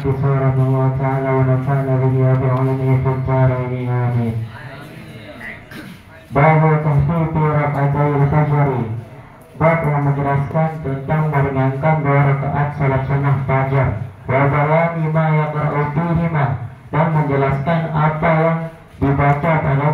بصورته وتعالى ونفعنا به وبعلمه في الدارين آمين. Bab tahqiq rakaatul fajr. Bab yang menjelaskan tentang meringankan 2 rakaat salat sunnah fajar. Wa bayani ma yaqra'u fihima, dan menjelaskan apa yang dibaca pada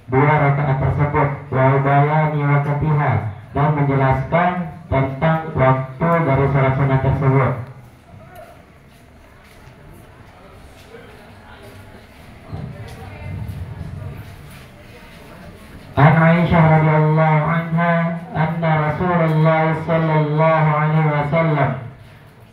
2 rakaat tersebut. Wa bayani waqtiha, dan menjelaskan tentang waktu dari salat sunnah tersebut. An Aisyah radhiyallahu anha anna Rasulullah sallallahu alaihi wasallam,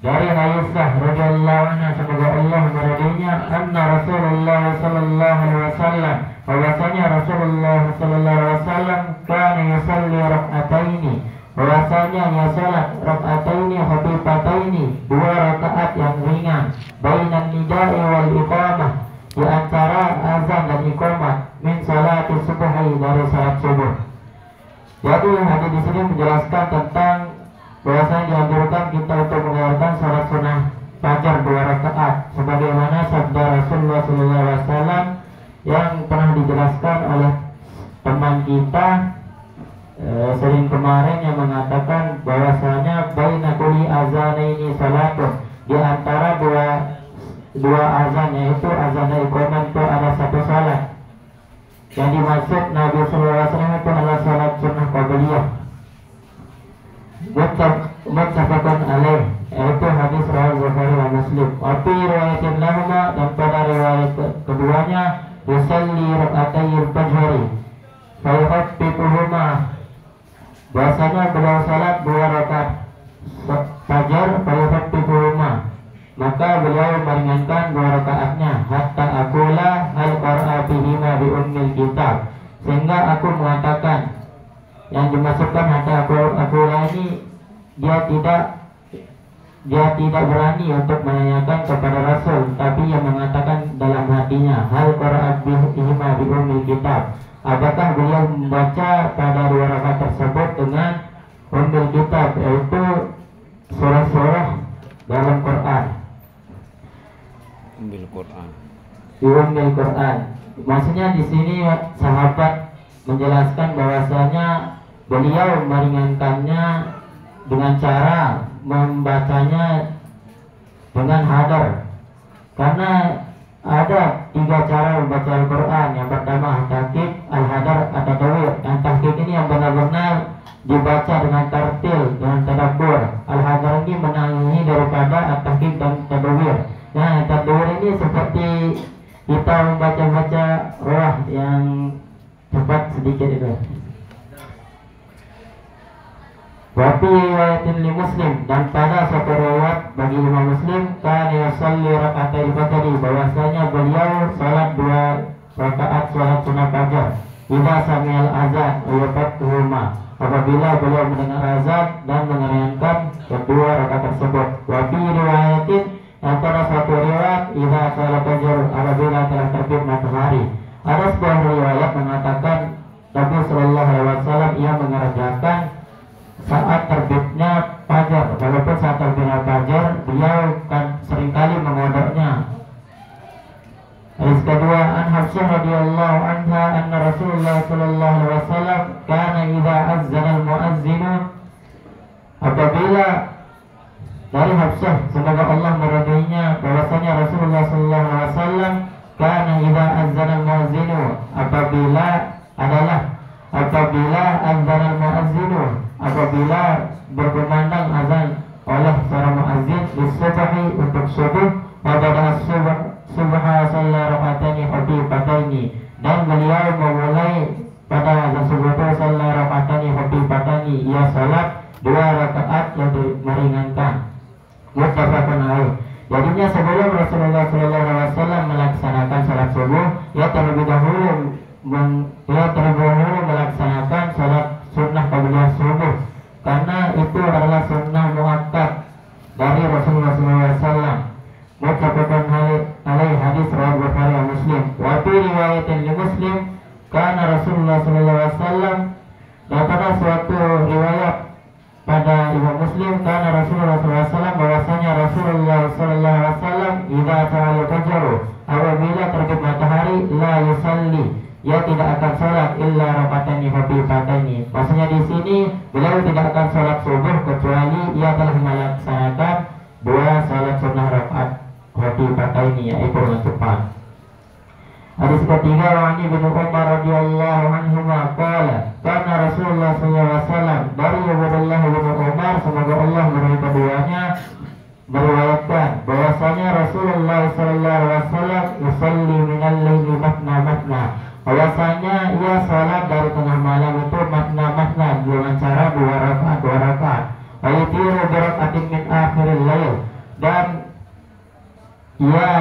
dari Aisyah radhiyallahu anha semoga Allah meridainya, anna Rasulullah sallallahu alaihi wasallam, bahwasanya Rasulullah sallallahu alaihi wasallam kana yusalli rak'ataini, bahwasanya ia salat rak'ataini khafifataini, 2 rakaat yang ringan, bainan nida'i wal iqamah, di antara azan dan iqamah, min salati subuhi, dari salat subuh. Jadi hadis di sini menjelaskan tentang bahwasanya dianjurkan kita untuk mengerjakan salat sunnah fajar 2 rakaat, sebagaimana sabda Rasulullah SAW yang pernah dijelaskan oleh teman kita sering kemarin, yang mengatakan bahwasanya baina kulli azanaini salatun, di antara dua azan, yaitu azan iqamah itu ada 1 salat. Yang dimaksud Nabi sallallahu alaihi wasallam itu adalah salat sunnah qabliyah. Muttafaqun alaih, yaitu hadis riwayat Bukhari dan Muslim. Wa fi riwayatin lahuma, dan pada riwayat keduanya, yusalli rak'atayil fajri fa yukhaffifuhuma, bahwasanya beliau salat 2 rakaat fajar fa yukhaffifuhuma, maka beliau meringankan 2 rakaatnya, hatta aqula hal qara'a bihima bi ummil kitab, sehingga aku mengatakan, yang dimaksudkan hatta aqula ini dia tidak berani untuk menanyakan kepada Rasul, tapi yang mengatakan dalam hatinya, hal qara'a bihima bi ummil kitab, apakah beliau membaca pada 2 rakaat tersebut dengan ummil kitab, yaitu surah-surah dalam Quran. Di Ummul Quran. Maksudnya di sini sahabat menjelaskan bahwasanya beliau meringankannya dengan cara membacanya dengan hadar. Karena ada 3 cara membaca Al-Quran. Yang pertama tahqiq, al-hadar, at-tadawwur. Yang tahqiq ini yang benar-benar dibaca dengan tartil, dengan tadabbur. Al-hadar ini menangani daripada at-tahqiq dan tadawwur. Nah, tadawwur ini seperti kita membaca-baca roh yang cepat sedikit itu. Wa fi riwayatin li Muslim, dan pada satu riwayat bagi Imam Muslim, kana yusalli rak'atai fajri, bahwasanya beliau salat 2 rakaat salat sunnah fajar. Idza sami'al azan wa yafatuhuma, apabila beliau mendengar azan dan mengerjakan kedua rakaat tersebut. Wa fi riwayatin, antara satu riwayat, idza salat fajar, apabila telah terbit matahari. Ada sebuah riwayat mengatakan Nabi sallallahu alaihi wasallam ia mengerjakan saat terbitnya fajar. Walaupun saat terbitnya fajar, beliau kan seringkali mengodoknya. Hadis kedua, an Hafsah radhiyallahu anha anna Rasulullah sallallahu alaihi wasallam kana idza azzana al-muazzinu, apabila, dari Hafsah semoga Allah meridainya, bahwasanya Rasulullah sallallahu alaihi wasallam kana idza azzana al-muazzinu, apabila azzana al-muazzinu, apabila berkumandang azan oleh seorang muazzin disubuhi, untuk subuh, pada subha sallallahu rak'ataini khafifataini, dan beliau memulai pada azan subuh itu sallallahu rak'ataini khafifataini, ia salat 2 rakaat yang meringankan. Muttafaqun alaih. Jadinya sebelum Rasulullah sallallahu alaihi wasallam melaksanakan salat subuh, ia terlebih dahulu melaksanakan salat sunnah qabliyah subuh, karena itu adalah sunnah muakkad dari Rasulullah sallallahu alaihi wasallam. Muttafaqun alaih, hadis riwayat Bukhari dan Muslim. Wa fi riwayatin li Muslim, kana Rasulullah sallallahu alaihi wasallam, dan pada suatu riwayat pada Imam Muslim, karena Rasulullah sallallahu alaihi wasallam, bahwasanya Rasulullah sallallahu alaihi wasallam bin Umar radhiyallahu anhuma qala kana Rasulullah sallallahu alaihi wasallam, dari Abdullah bin Umar semoga Allah meridhai keduanya, meriwayatkan bahwasanya Rasulullah sallallahu alaihi wasallam yusalli minal laili matna, bahwasanya ia salat dari tengah malam itu matna dengan cara 2 rakaat. Ayatiru birakatin min akhiril lail, dan ia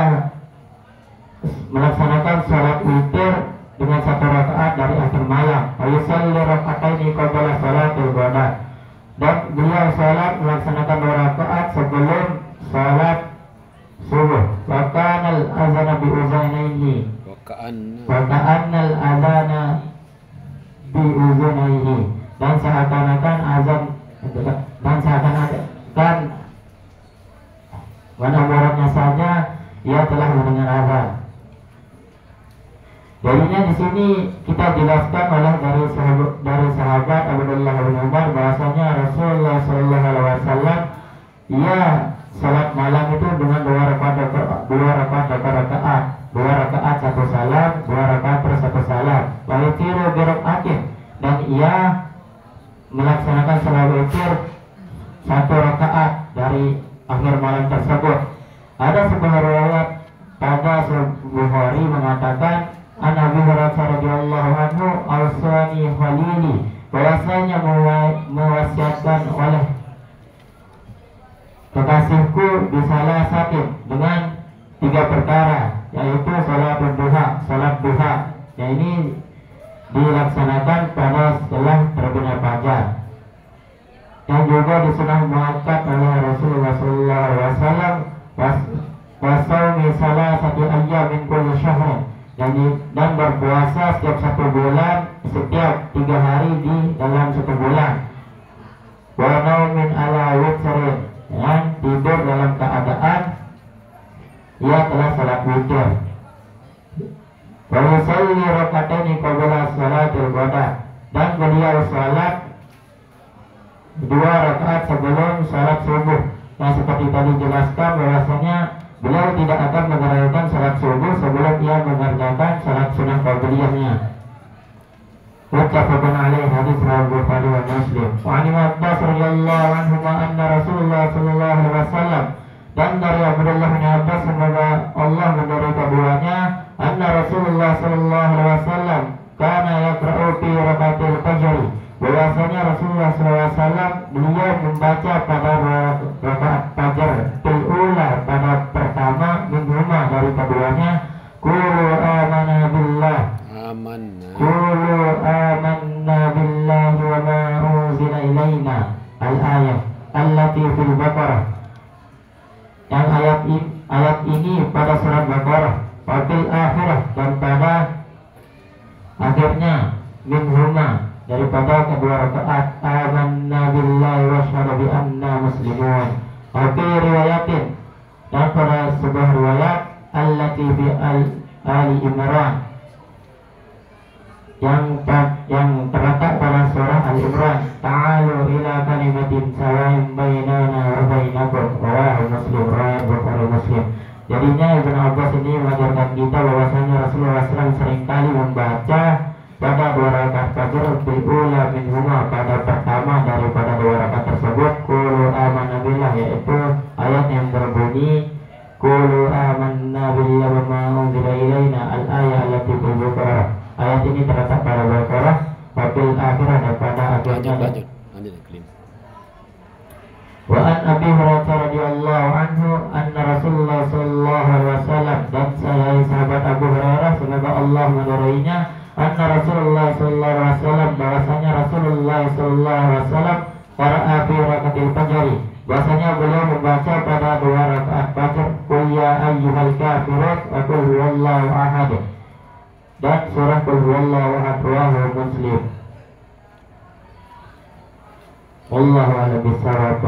melaksanakan salat witir dengan 1 rakaat dari akhir malam. Ayusalli rakataini qabla salatil ghada, dan beliau salat melaksanakan 2 rakaat sebelum salat subuh. Wa kanal azana bi uzunaihi, wa kanal azana bi uzunaihi, dan seakan-akan azan mana muradnya saja ia telah mendengar azan. Jadinya di sini kita jelaskan oleh dari sahabat Abdullah bin Umar bahwasanya Rasulullah sallallahu alaihi wasallam ia salat malam itu dengan 2 rakaat 1 salam, 2 rakaat terus 1 salam. Lalu tiru birakatin, dan ia melaksanakan salat witir 1 rakaat dari akhir malam tersebut. Ada sebuah riwayat pada Bukhari mengatakan An Abi Hurairah radhiyallahu anhu awsani khalili, bahwasanya mewasiatkan oleh kekasihku di salah satu dengan 3 perkara, yaitu salat duha, yang ini dilaksanakan pada setelah terbitnya fajar, yang juga disunah muakkad oleh Rasulullah sallallahu alaihi wasallam wasaumi salasati ayyamin kulli syahr, dan berpuasa setiap 1 bulan, setiap 3 hari di dalam 1 bulan. Wa naumin ala witrin, dan tidur dalam keadaan ia telah salat witir. Wa yusalli rakataini qabla salatil ghada, dan beliau salat 2 rakaat sebelum salat subuh. Nah, seperti tadi jelaskan bahwasanya beliau tidak akan mengerjakan salat subuh sebelum ia mengerjakan salat sunnah qabliyahnya. Muttafaqun alaih, hadis riwayat Bukhari wa Muslim. Wa an Abbas radhiyallahu anhu anna Rasulullah sallallahu alaihi wasallam, dan dari Abdullah bin Abbas semoga Allah meridhai keduanya, anna Rasulullah sallallahu alaihi wasallam kana yaqra'u fi rakaatil fajr, bahwasanya Rasulullah SAW beliau membaca pada rakaat fajar ula, pada pertama minhuma dari keduanya, qulu amanna billah wa ma unzila ilaina al-ayat allati fil Baqarah, yang ayat ini pada surat Baqarah, wa fil akhirah, dan pada akhirnya minhuma daripada kedua rakaat amanna billahi wa syahadu bi anna muslimun. Fi riwayatin, dan pada sebuah riwayat allati bi Ali Imran, yang terletak pada surah Al-Imran, ta'alu ila kalimatin sawa'in bainana wa bainakum, rawahu Muslim, riwayat Bukhari Muslim. Jadinya Ibnu Abbas ini mengajarkan kita bahwasanya Rasulullah SAW seringkali membaca pada 2 rakaat fajar ula minhuma, pada pertama daripada 2 rakaat tersebut, qulu amanna billah, yaitu ayat yang berbunyi qulu amanna billahi wa ma unzila ilaina al-ayat allati fil Baqarah. Ayat ini terletak pada Baqarah, wabil akhirah, dan pada akhirnya. Wa an Abi Hurairah radhiyallahu anhu anna Rasulullah sallallahu alaihi wasallam, dan sahabat Abu Hurairah semoga Allah meridainya, anna Rasulullah sallallahu alaihi wasallam, bahwasanya Rasulullah sallallahu alaihi wasallam qara'a fi rakaatil fajr, bahwasanya beliau membaca pada 2 rakaat fajar qul ya ayyuhal kafirun wa qul huwallahu ahad, dan surah qul huwallahu ahad, rawahu Muslim. Wallahu a'lam bishawab.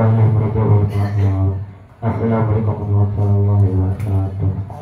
Assalamualaikum warahmatullahi wabarakatuh.